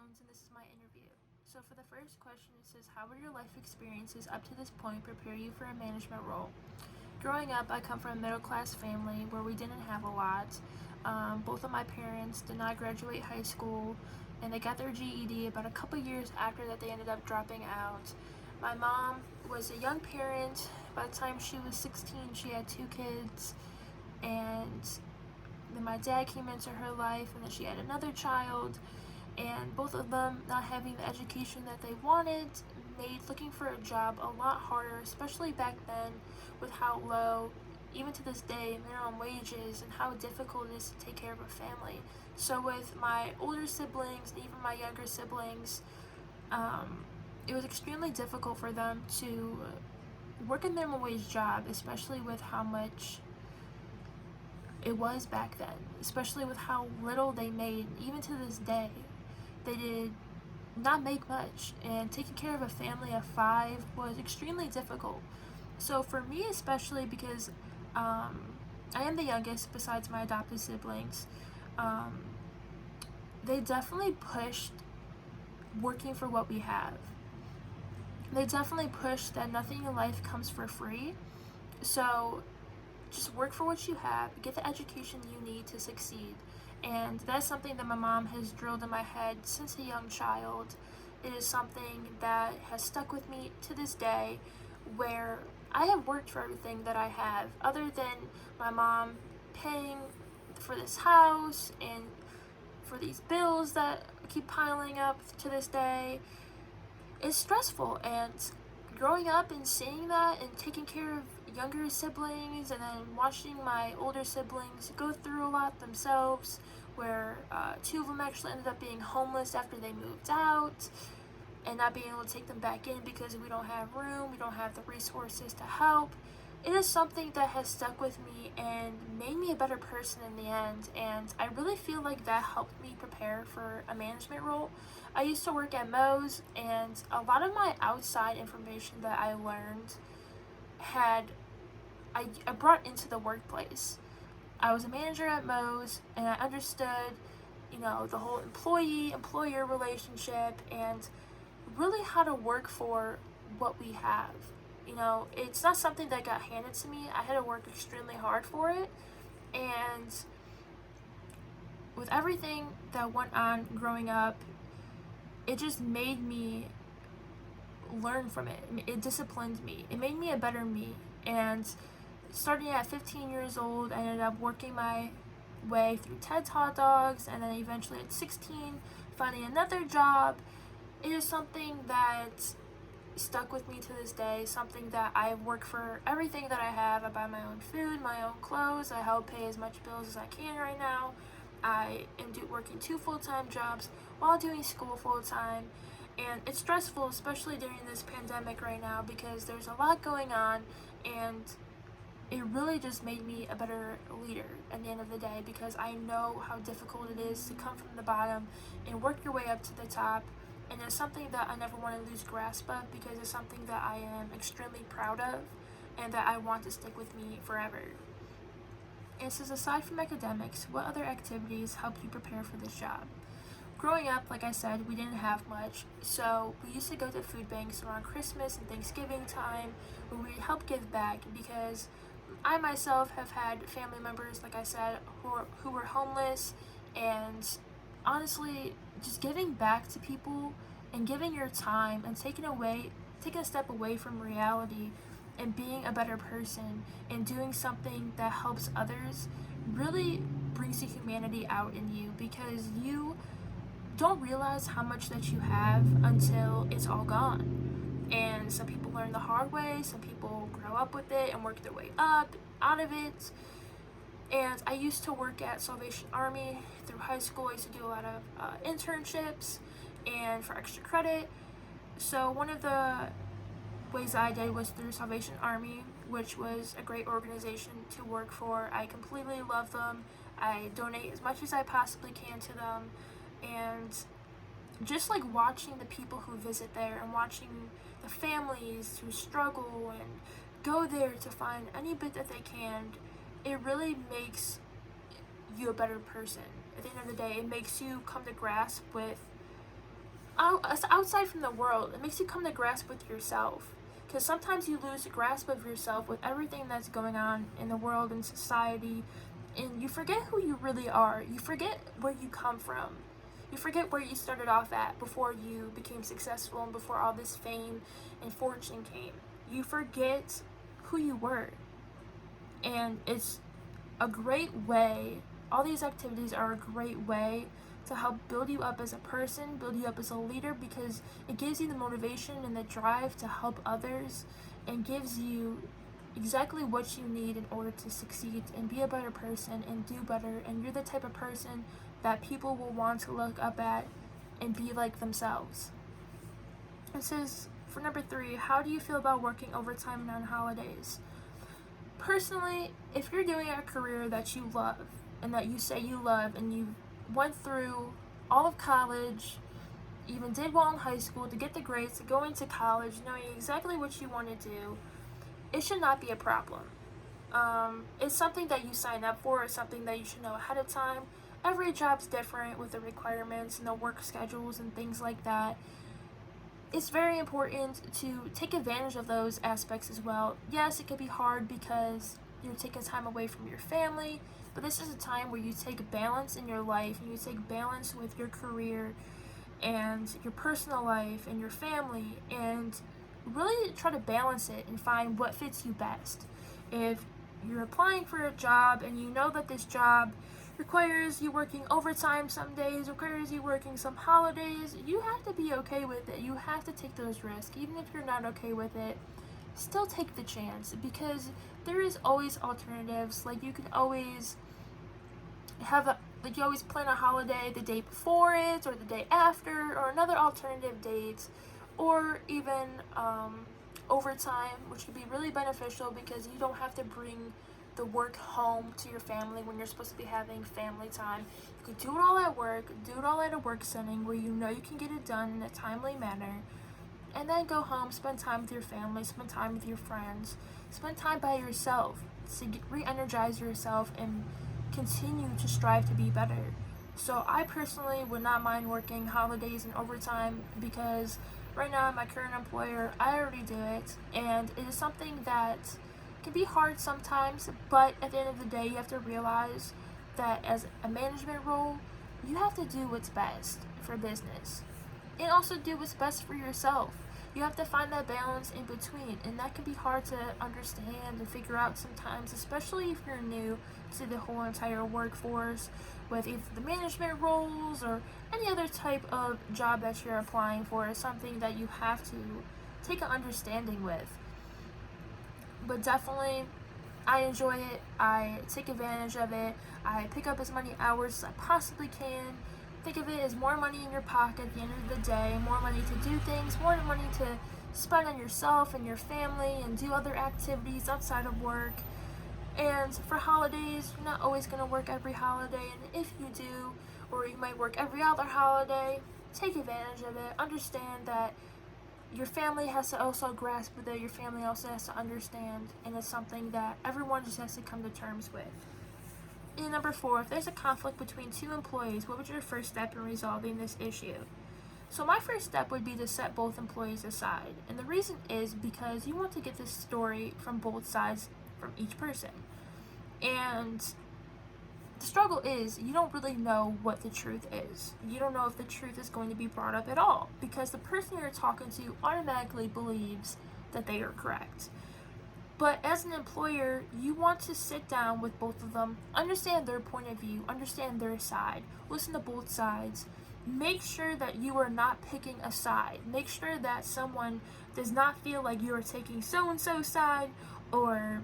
Jones, and this is my interview. So, for the first question, it says, how would your life experiences up to this point prepare you for a management role? Growing up, I come from a middle class family where we didn't have a lot. Both of my parents did not graduate high school, and they got their GED about a couple years after that. They ended up dropping out. My mom was a young parent. By the time she was 16, she had 2 kids, and then my dad came into her life, and then she had another child, and both of them not having the education that they wanted made looking for a job a lot harder, especially back then with how low, even to this day, minimum wage is and how difficult it is to take care of a family. So with my older siblings and even my younger siblings, it was extremely difficult for them to work a minimum wage job, especially with how much it was back then, especially with how little they made. Even to this day, they did not make much, and taking care of a family of 5 was extremely difficult. So for me especially, because I am the youngest besides my adopted siblings, they definitely pushed working for what we have. They definitely pushed that nothing in life comes for free. So just work for what you have, get the education you need to succeed. And that's something that my mom has drilled in my head since a young child. It is something that has stuck with me to this day, where I have worked for everything that I have, other than my mom paying for this house and for these bills that keep piling up to this day. It's stressful, and growing up and seeing that and taking care of younger siblings and then watching my older siblings go through a lot themselves, where 2 of them actually ended up being homeless after they moved out, and not being able to take them back in because we don't have room, we don't have the resources to help. It is something that has stuck with me and made me a better person in the end, and I really feel like that helped me prepare for a management role. I used to work at Moe's, and a lot of my outside information that I learned I brought into the workplace. I was a manager at Moe's, and I understood, the whole employee-employer relationship, and really how to work for what we have. It's not something that got handed to me. I had to work extremely hard for it, and with everything that went on growing up, it just made me learn from it. It disciplined me. It made me a better me. And starting at 15 years old, I ended up working my way through Ted's Hot Dogs, and then eventually at 16, finding another job. It is something that stuck with me to this day, something that I work for everything that I have. I buy my own food, my own clothes, I help pay as much bills as I can right now. I am working 2 full-time jobs while doing school full-time, and it's stressful, especially during this pandemic right now, because there's a lot going on, and it really just made me a better leader at the end of the day, because I know how difficult it is to come from the bottom and work your way up to the top. And it's something that I never want to lose grasp of, because it's something that I am extremely proud of and that I want to stick with me forever. And it says, aside from academics, what other activities helped you prepare for this job? Growing up, like I said, we didn't have much, so we used to go to food banks around Christmas and Thanksgiving time where we'd help give back, because I myself have had family members, like I said, who were homeless, and honestly, just giving back to people and giving your time and taking a step away from reality and being a better person and doing something that helps others really brings the humanity out in you, because you don't realize how much that you have until it's all gone. And some people learn the hard way, some people grow up with it and work their way up out of it. And I used to work at Salvation Army through high school. I used to do a lot of internships and for extra credit. So one of the ways I did was through Salvation Army, which was a great organization to work for. I completely love them. I donate as much as I possibly can to them. And just like watching the people who visit there and watching the families who struggle and go there to find any bit that they can, it really makes you a better person. At the end of the day, it makes you come to grasp with outside from the world. It makes you come to grasp with yourself. Because sometimes you lose grasp of yourself with everything that's going on in the world and society, and you forget who you really are. You forget where you come from. You forget where you started off at before you became successful and before all this fame and fortune came. You forget who you were. And it's a great way, all these activities are a great way to help build you up as a person, build you up as a leader, because it gives you the motivation and the drive to help others, and gives you exactly what you need in order to succeed and be a better person and do better. And you're the type of person that people will want to look up at and be like themselves. It says, for number 3, how do you feel about working overtime and on holidays? Personally, if you're doing a career that you love and that you say you love, and you went through all of college, even did well in high school to get the grades to go into college, knowing exactly what you want to do, it should not be a problem. It's something that you sign up for. It's something that you should know ahead of time. Every job's different with the requirements and the work schedules and things like that. It's very important to take advantage of those aspects as well. Yes, it can be hard because you're taking time away from your family, but this is a time where you take balance in your life, and you take balance with your career and your personal life and your family, and really try to balance it and find what fits you best. If you're applying for a job and you know that this job requires you working overtime some days, requires you working some holidays, you have to be okay with it. You have to take those risks. Even if you're not okay with it, still take the chance, because there is always alternatives. Like, you could always you always plan a holiday the day before it or the day after, or another alternative date, or even overtime, which could be really beneficial because you don't have to bring the work home to your family when you're supposed to be having family time. You can do it all at work, do it all at a work setting where you know you can get it done in a timely manner, and then go home, spend time with your family, spend time with your friends, spend time by yourself to re-energize yourself and continue to strive to be better. So I personally would not mind working holidays and overtime, because right now at my current employer, I already do it, and it is something that can be hard sometimes, but at the end of the day, you have to realize that as a management role, you have to do what's best for business, and also do what's best for yourself. You have to find that balance in between, and that can be hard to understand and figure out sometimes, especially if you're new to the whole entire workforce, with either the management roles or any other type of job that you're applying for. Is something that you have to take an understanding with. But definitely, I enjoy it. I take advantage of it. I pick up as many hours as I possibly can. Think of it as more money in your pocket at the end of the day, more money to do things, more money to spend on yourself and your family and do other activities outside of work. And for holidays, you're not always going to work every holiday, and if you do, or you might work every other holiday, take advantage of it. Understand that your family has to also grasp with it, your family also has to understand, and it's something that everyone just has to come to terms with. And number 4, if there's a conflict between 2 employees, what would your first step in resolving this issue? So my first step would be to set both employees aside. And the reason is because you want to get this story from both sides, from each person. And the struggle is you don't really know what the truth is. You don't know if the truth is going to be brought up at all, because the person you're talking to automatically believes that they are correct. But as an employer, you want to sit down with both of them, understand their point of view, understand their side, listen to both sides. Make sure that you are not picking a side. Make sure that someone does not feel like you are taking so-and-so's side, or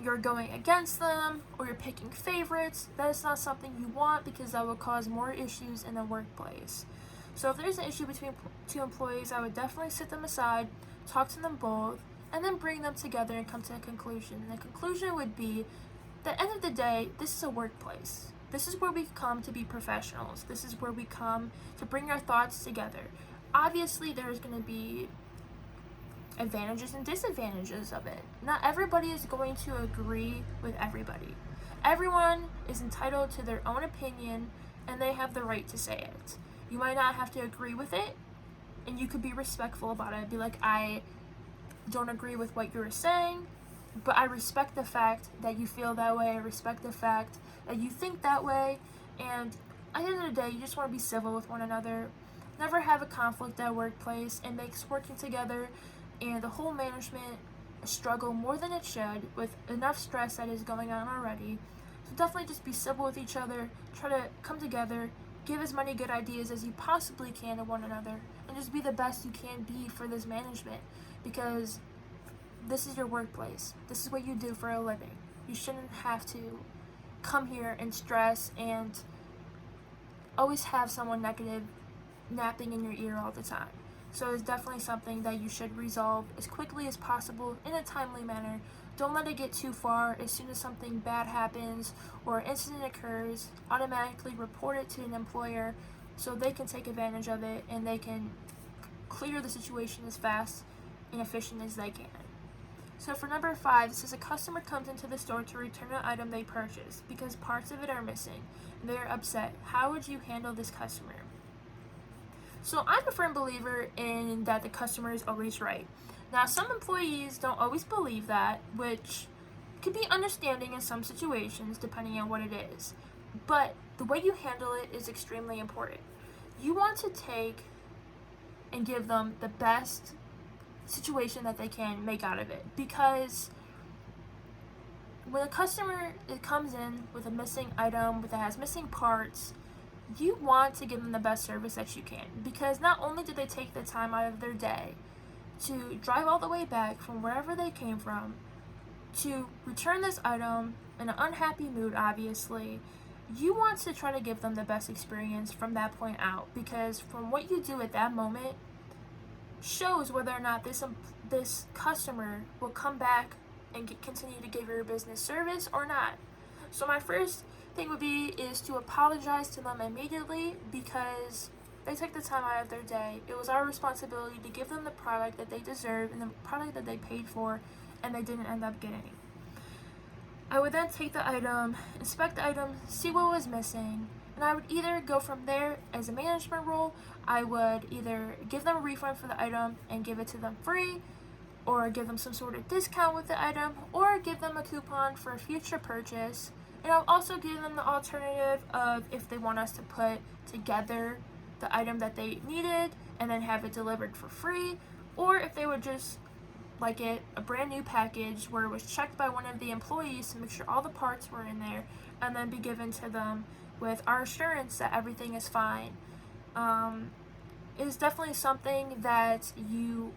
you're going against them, or you're picking favorites. That is not something you want, because that will cause more issues in the workplace. So if there's an issue between 2 employees, I would definitely sit them aside, talk to them both, and then bring them together and come to a conclusion. And the conclusion would be that at the end of the day, this is a workplace. This is where we come to be professionals. This is where we come to bring our thoughts together. Obviously, there's going to be advantages and disadvantages of it. Not everybody is going to agree with everybody. Everyone is entitled to their own opinion, and they have the right to say it. You might not have to agree with it, and you could be respectful about it. Be like, I don't agree with what you were saying, but I respect the fact that you feel that way. I respect the fact that you think that way. And at the end of the day, you just want to be civil with one another. Never have a conflict at workplace. It makes working together and the whole management struggle more than it should with enough stress that is going on already. So definitely just be civil with each other. Try to come together. Give as many good ideas as you possibly can to one another. And just be the best you can be for this management. Because this is your workplace. This is what you do for a living. You shouldn't have to come here and stress and always have someone negative napping in your ear all the time. So it's definitely something that you should resolve as quickly as possible in a timely manner. Don't let it get too far. As soon as something bad happens or an incident occurs, automatically report it to an employer so they can take advantage of it and they can clear the situation as fast and efficient as they can. So for number 5, it says a customer comes into the store to return an item they purchased because parts of it are missing and they are upset. How would you handle this customer? So I'm a firm believer in that the customer is always right. Now some employees don't always believe that, which could be understanding in some situations depending on what it is. But the way you handle it is extremely important. You want to take and give them the best situation that they can make out of it, because when a customer comes in with a missing item that has missing parts, you want to give them the best service that you can, because not only did they take the time out of their day to drive all the way back from wherever they came from to return this item in an unhappy mood, obviously, you want to try to give them the best experience from that point out, because from what you do at that moment shows whether or not this customer will come back and continue to give your business service or not. So my first thing would be is to apologize to them immediately, because they took the time out of their day. It was our responsibility to give them the product that they deserve and the product that they paid for, and they didn't end up getting. I would then take the item, inspect the item, see what was missing, and I would either go from there as a management role. I would either give them a refund for the item and give it to them free, or give them some sort of discount with the item, or give them a coupon for a future purchase. And I'll also give them the alternative of if they want us to put together the item that they needed and then have it delivered for free, or if they would just like it a brand new package where it was checked by one of the employees to make sure all the parts were in there, and then be given to them with our assurance that everything is fine. It is definitely something that you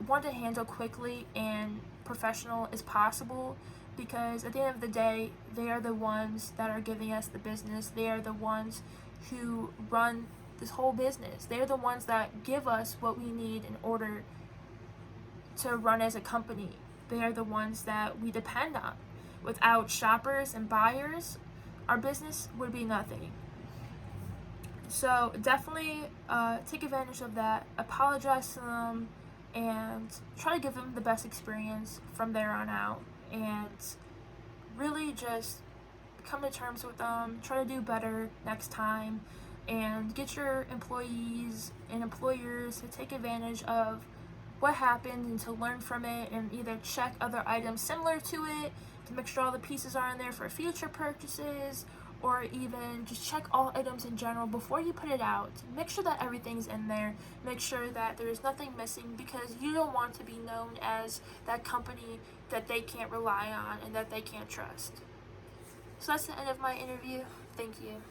want to handle quickly and professional as possible, because at the end of the day, they are the ones that are giving us the business. They are the ones who run this whole business. They are the ones that give us what we need in order to run as a company. They are the ones that we depend on. Without shoppers and buyers, our business would be nothing. So definitely take advantage of that, apologize to them, and try to give them the best experience from there on out, and really just come to terms with them, try to do better next time, and get your employees and employers to take advantage of what happened and to learn from it, and either check other items similar to it to make sure all the pieces are in there for future purchases, or even just check all items in general before you put it out. Make sure that everything's in there. Make sure that there's nothing missing, because you don't want to be known as that company that they can't rely on and that they can't trust. So that's the end of my interview. Thank you.